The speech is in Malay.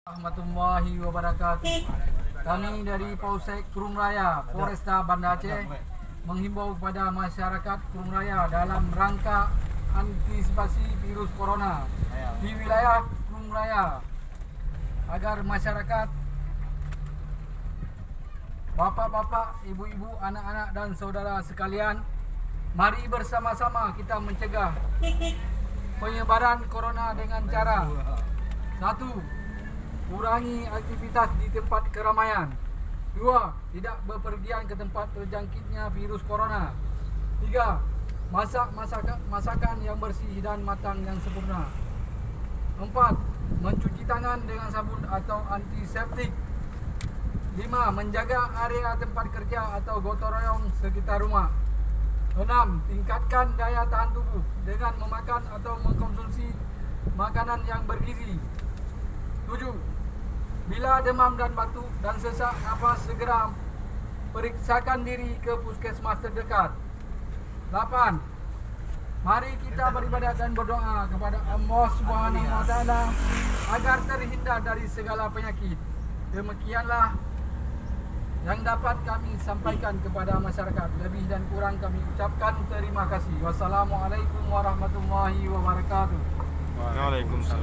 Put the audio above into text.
Warahmatullahi wabarakatuh. Kami dari Polsek Kurung Raya, Polresta Banda Aceh menghimbau kepada masyarakat Kurung Raya dalam rangka antisipasi virus corona di wilayah Kurung Raya agar masyarakat, bapak-bapak, ibu-ibu, anak-anak dan saudara sekalian, mari bersama-sama kita mencegah penyebaran corona dengan cara: 1. Kurangi aktivitas di tempat keramaian. 2. Tidak bepergian ke tempat terjangkitnya virus corona. 3. Masak masakan yang bersih dan matang yang sempurna. 4. Mencuci tangan dengan sabun atau antiseptik. 5. Menjaga area tempat kerja atau gotong royong sekitar rumah. 6. Tingkatkan daya tahan tubuh dengan memakan atau mengkonsumsi makanan yang bergizi. 7. Bila demam dan batuk dan sesak nafas, segera periksakan diri ke puskesmas terdekat. 8. Mari kita beribadat dan berdoa kepada Allah Subhanahu wa taala agar terhindar dari segala penyakit. Demikianlah yang dapat kami sampaikan kepada masyarakat. Lebih dan kurang kami ucapkan terima kasih. Wassalamualaikum warahmatullahi wabarakatuh. Waalaikumsalam.